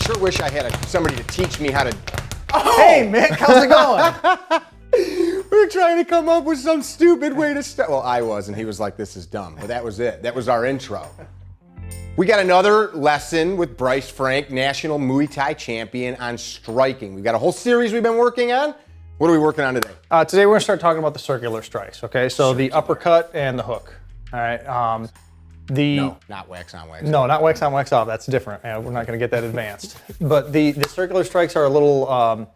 sure wish I had somebody to teach me how to... Oh! Hey, Mick, how's it going? We were trying to come up with some stupid way to start. Well, I was, and he was like, this is dumb. But that was it. That was our intro. We got another lesson with Bryce Franck, national Muay Thai champion, on striking. We've got a whole series we've been working on. What are we working on today? Today we're going to start talking about the circular strikes, okay? So the uppercut and the hook, all right? No, not wax on, wax off. No, not wax on, wax off. That's different. We're not going to get that advanced. But the circular strikes are a little,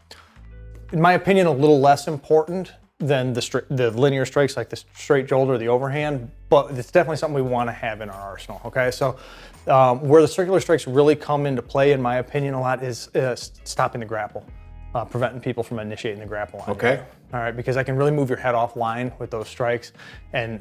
in my opinion, a little less important than the linear strikes, like the straight shoulder or the overhand, but it's definitely something we want to have in our arsenal, okay? So where the circular strikes really come into play, in my opinion, a lot is stopping the grapple. Preventing people from initiating the grapple. Okay. All right, because I can really move your head offline with those strikes and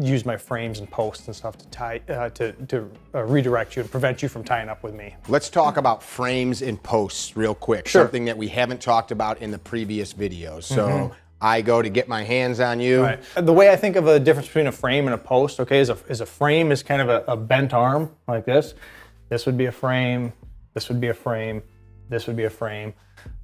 use my frames and posts and stuff to tie to redirect you and prevent you from tying up with me. Let's talk about frames and posts real quick. Sure. Something that we haven't talked about in the previous videos. So I go to get my hands on you. Right. The way I think of a difference between a frame and a post, okay, is a frame is kind of a bent arm like this. This would be a frame. This would be a frame. This would be a frame.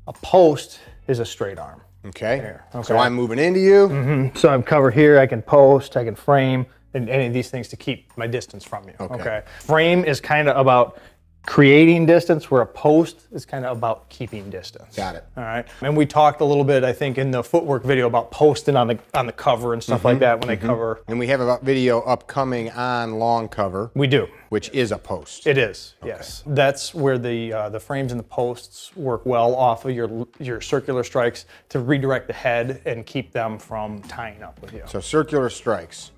A post is a straight arm. Okay. Here, okay. So I'm moving into you. So I'm covered here. I can post, I can frame, and any of these things to keep my distance from you. Okay. Frame is kind of about creating distance, where a post is kind of about keeping distance. Got it. All right. And we talked a little bit, I think, in the footwork video about posting on the cover and stuff like that when they cover. And we have a video upcoming on long cover. We do. Which is a post. It is, yes. That's where the frames and the posts work well off of your circular strikes to redirect the head and keep them from tying up with you. So circular strikes.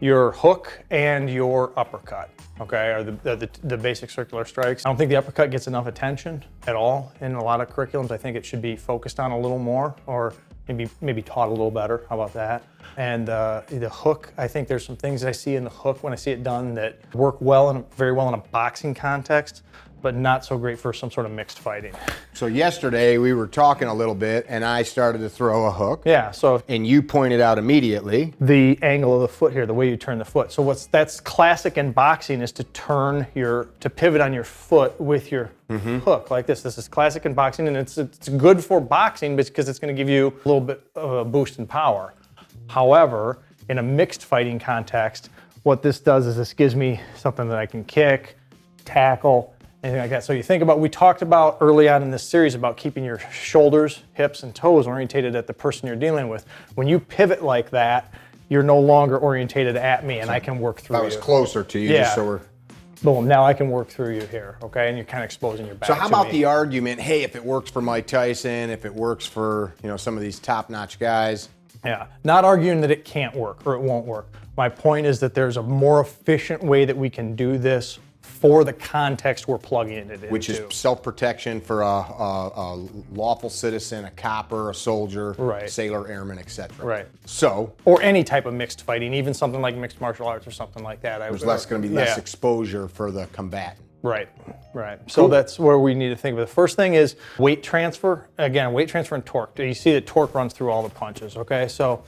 Your hook and your uppercut, okay, are the basic circular strikes. I don't think the uppercut gets enough attention at all in a lot of curriculums. I think it should be focused on a little more, or maybe taught a little better. How about that? And the hook, I think there's some things I see in the hook when I see it done that work very well in a boxing context, but not so great for some sort of mixed fighting. So yesterday we were talking a little bit and I started to throw a hook. Yeah, so. And you pointed out immediately. The angle of the foot here, the way you turn the foot. So that's classic in boxing is to pivot on your foot with your hook like this. This is classic in boxing, and it's good for boxing because it's going to give you a little bit of a boost in power. However, in a mixed fighting context, what this does is this gives me something that I can kick, tackle, anything like that. So you think about, we talked about early on in this series about keeping your shoulders, hips, and toes orientated at the person you're dealing with. When you pivot like that, you're no longer orientated at me, and I can work through you. I was closer to you, just so we're... Boom, now I can work through you here, okay? And you're kind of exposing your back to me. So how about the argument, hey, if it works for Mike Tyson, if it works for, some of these top-notch guys? Yeah, not arguing that it can't work or it won't work. My point is that there's a more efficient way that we can do this for the context we're plugging it into. Which is self-protection for a lawful citizen, a copper, a soldier, sailor, airman, etc. Right. So. Or any type of mixed fighting, even something like mixed martial arts or something like that. There's going to be less exposure for the combatant. Right. So that's where we need to think of it. The first thing is weight transfer. Again, weight transfer and torque. You see that torque runs through all the punches, okay? So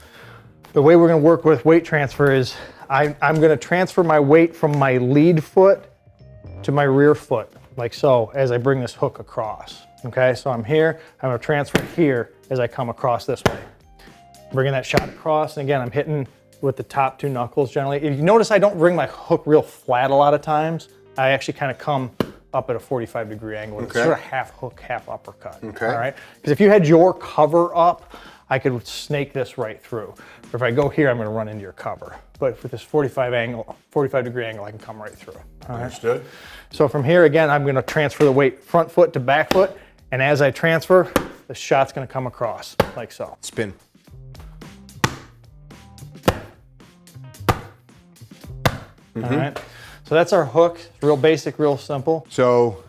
the way we're going to work with weight transfer is I'm going to transfer my weight from my lead foot to my rear foot, like so, as I bring this hook across, okay? So I'm here, I'm going to transfer here as I come across this way. Bringing that shot across, and again, I'm hitting with the top two knuckles generally. If you notice, I don't bring my hook real flat a lot of times. I actually kind of come up at a 45-degree angle. It's sort of half hook, half uppercut. Okay. All right. Because if you had your cover up, I could snake this right through. Or if I go here, I'm going to run into your cover. But with this 45-degree angle, I can come right through. All right. Understood. So from here, again, I'm going to transfer the weight front foot to back foot. And as I transfer, the shot's going to come across like so. Spin. All right. So that's our hook. It's real basic, real simple. So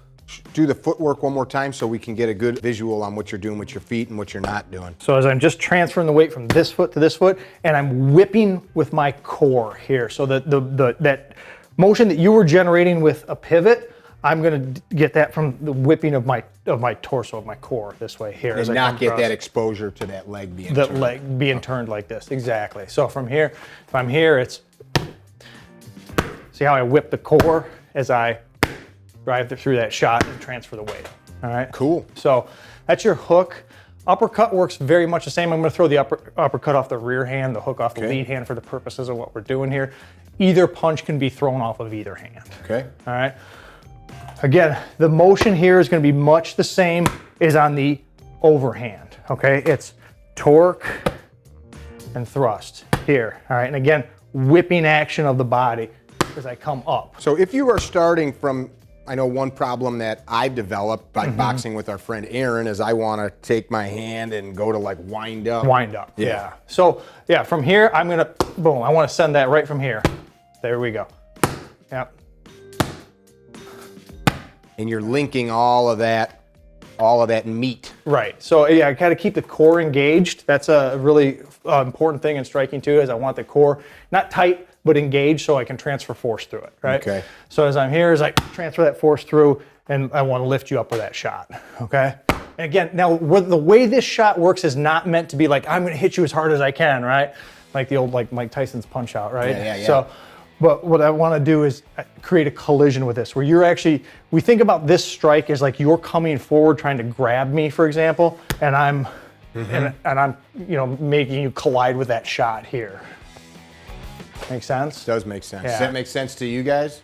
do the footwork one more time so we can get a good visual on what you're doing with your feet and what you're not doing. So as I'm just transferring the weight from this foot to this foot, and I'm whipping with my core here. So that that motion that you were generating with a pivot, I'm going to get that from the whipping of my torso, of my core this way here. And not get that exposure to that leg being turned. That leg being turned like this, exactly. So from here, if I'm here, it's, see how I whip the core as I drive through that shot and transfer the weight. All right. Cool. So that's your hook. Uppercut works very much the same. I'm going to throw the uppercut off the rear hand, the hook off the lead hand for the purposes of what we're doing here. Either punch can be thrown off of either hand. Okay. All right. Again, the motion here is going to be much the same as on the overhand. Okay. It's torque and thrust here. All right. And again, whipping action of the body as I come up. So if you are starting from, I know one problem that I've developed by boxing with our friend Aaron is I want to take my hand and go to like wind up. Wind up, yeah. So yeah, from here, I'm gonna, boom, I want to send that right from here. There we go. Yep. And you're linking all of that meat. Right, so yeah, I gotta keep the core engaged. That's a really important thing in striking too, is I want the core not tight, but engaged so I can transfer force through it, right? Okay. So as I'm here, as I transfer that force through, and I want to lift you up with that shot, okay? And again, now the way this shot works is not meant to be like, I'm gonna hit you as hard as I can, right? Like the old like Mike Tyson's punch out, right? Yeah. So, but what I want to do is create a collision with this, where you're actually, we think about this strike as like you're coming forward trying to grab me, for example, and I'm, and I'm, making you collide with that shot here. Make sense? Does make sense. Yeah. Does that make sense to you guys?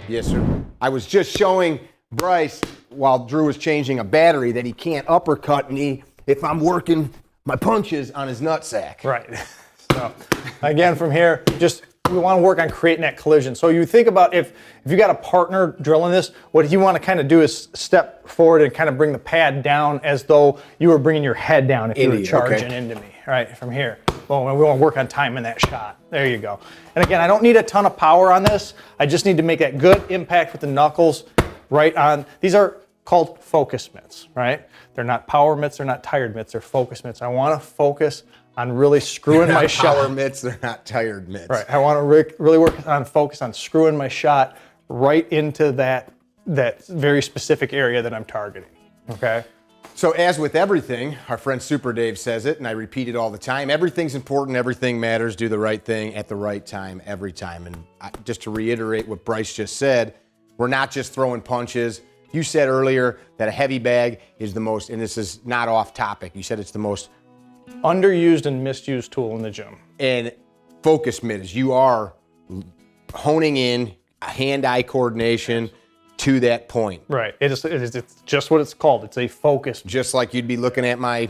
Yes, sir. I was just showing Bryce while Drew was changing a battery that he can't uppercut me if I'm working my punches on his nutsack. Right. So again, from here, we want to work on creating that collision. So you think about if you got a partner drilling this, what you want to kind of do is step forward and kind of bring the pad down as though you were bringing your head down if you were charging into me, right, from here. Well, we want to work on timing that shot. There you go. And again, I don't need a ton of power on this. I just need to make that good impact with the knuckles right on. These are called focus mitts, right? They're not power mitts, they're not tired mitts, they're focus mitts. I want to focus on really screwing my shot. Power mitts, they're not tired mitts. Right. I want to really work on focus on screwing my shot right into that very specific area that I'm targeting. Okay. So as with everything, our friend Super Dave says it, and I repeat it all the time, everything's important, everything matters, do the right thing at the right time, every time. And just to reiterate what Bryce just said, we're not just throwing punches. You said earlier that a heavy bag is the most, and this is not off topic, you said it's the most underused and misused tool in the gym. And focus mitt is you are honing in hand-eye coordination to that point. Right. It's just what it's called. It's a focus. Just like you'd be looking at my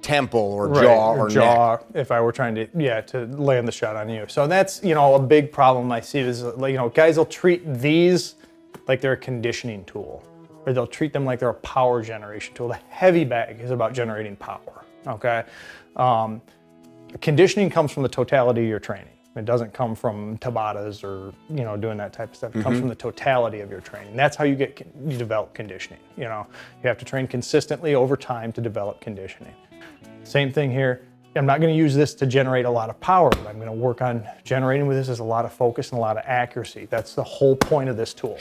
temple or right, jaw or neck. If I were trying to land the shot on you. So that's, a big problem I see is, guys will treat these like they're a conditioning tool, or they'll treat them like they're a power generation tool. The heavy bag is about generating power, okay? Conditioning comes from the totality of your training. It doesn't come from Tabatas or, doing that type of stuff. It comes from the totality of your training. That's how you develop conditioning. You have to train consistently over time to develop conditioning. Same thing here. I'm not going to use this to generate a lot of power, but I'm going to work on generating with this as a lot of focus and a lot of accuracy. That's the whole point of this tool.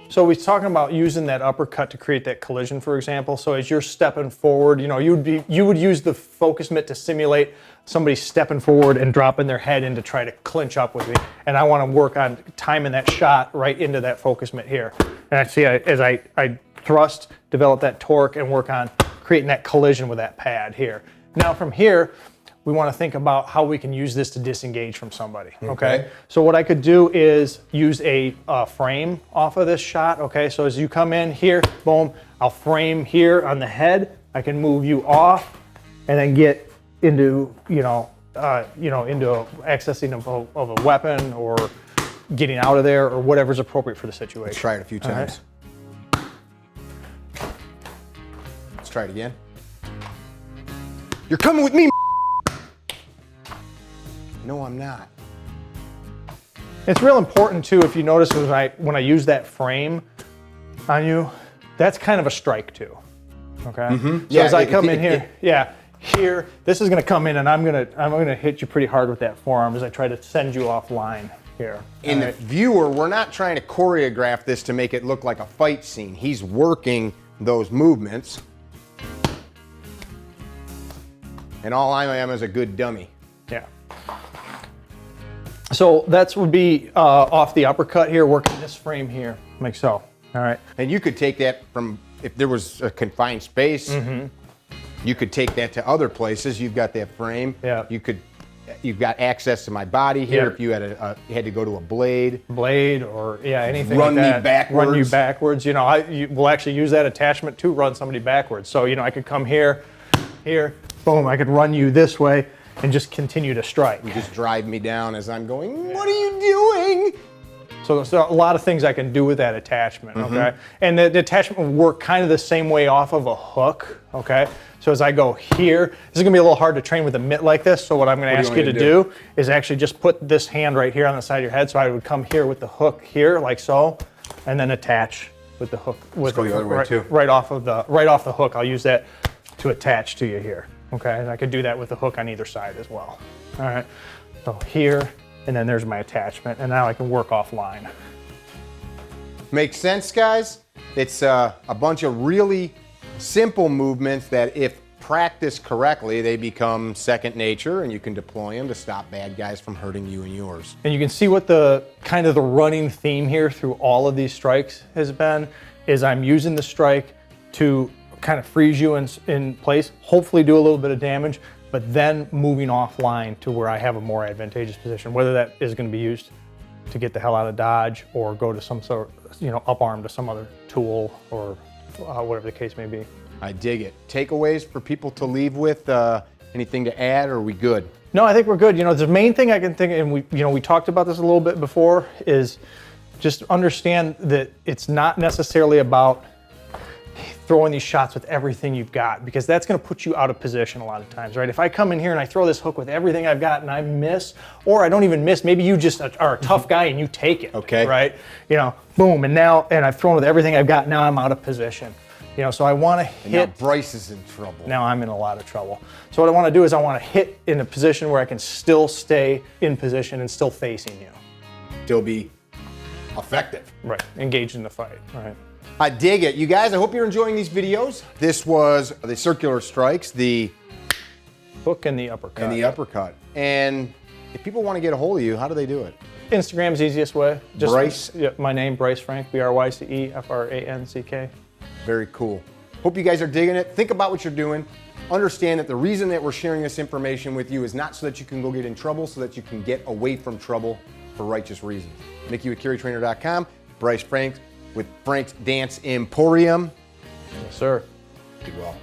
So we're talking about using that uppercut to create that collision, for example. So as you're stepping forward, you would use the focus mitt to simulate somebody stepping forward and dropping their head in to try to clinch up with me. And I want to work on timing that shot right into that focus mitt here. And I see as I thrust, develop that torque, and work on creating that collision with that pad here. Now from here, we want to think about how we can use this to disengage from somebody, okay? So what I could do is use a frame off of this shot, okay? So as you come in here, boom, I'll frame here on the head. I can move you off and then get into, into accessing of a weapon or getting out of there or whatever's appropriate for the situation. Let's try it a few times. Right. Let's try it again. You're coming with me. No, I'm not. It's real important too, if you notice when I use that frame on you, that's kind of a strike too, okay? So as I come in here, here, this is gonna come in and I'm gonna hit you pretty hard with that forearm as I try to send you offline here. And the viewer, we're not trying to choreograph this to make it look like a fight scene. He's working those movements. And all I am is a good dummy. Yeah. So that would be off the uppercut here, working this frame here, like so. All right. And you could take that from, if there was a confined space, you could take that to other places. You've got that frame. Yeah. You've got access to my body here. Yeah. If you had to go to a blade. Or anything Run like me that. backwards. Run you backwards. You know, we'll actually use that attachment to run somebody backwards. So, you know, I could come here, boom, I could run you this way and just continue to strike. You just drive me down as I'm going, what are you doing? So there's a lot of things I can do with that attachment, okay? And the attachment will work kind of the same way off of a hook, okay? So as I go here, this is gonna be a little hard to train with a mitt like this, so what I'm gonna ask you to do is actually just put this hand right here on the side of your head, so I would come here with the hook here, like so, and then attach with the hook. Let's go the other way too. Right off the hook, I'll use that to attach to you here, okay? And I could do that with the hook on either side as well, all right? So here, and then there's my attachment, and now I can work offline. Makes sense, guys? It's a bunch of really simple movements that if practiced correctly, they become second nature, and you can deploy them to stop bad guys from hurting you and yours. And you can see what the kind of the running theme here through all of these strikes has been, is I'm using the strike to kind of freeze you in place, hopefully do a little bit of damage, but then moving offline to where I have a more advantageous position, whether that is going to be used to get the hell out of dodge or go to some sort of, you know, up arm to some other tool or whatever the case may be. I dig it. Takeaways for people to leave with, anything to add, or are we good? No, I think we're good. You know, the main thing I can think, and we talked about this a little bit before, is just understand that it's not necessarily about throwing these shots with everything you've got, because that's going to put you out of position a lot of times, right? If I come in here and I throw this hook with everything I've got and I miss, or I don't even miss, maybe you just are a tough guy and you take it, okay, right? You know, boom, and I've thrown with everything I've got, now I'm out of position. You know, so I want to hit. And now Bryce is in trouble. Now I'm in a lot of trouble. So what I want to do is I want to hit in a position where I can still stay in position and still facing you. Still be effective. Right, engaged in the fight, right? I dig it. You guys, I hope you're enjoying these videos. This was the circular strikes, the hook and the uppercut. And if people want to get a hold of you, how do they do it? Instagram's the easiest way. Just Bryce? Yeah, my name, Bryce Franck, BryceFranck. Very cool. Hope you guys are digging it. Think about what you're doing. Understand that the reason that we're sharing this information with you is not so that you can go get in trouble, so that you can get away from trouble for righteous reasons. Mickey with CarryTrainer.com, Bryce Franck with Franck's Dance Emporium. Yes, sir. Be well.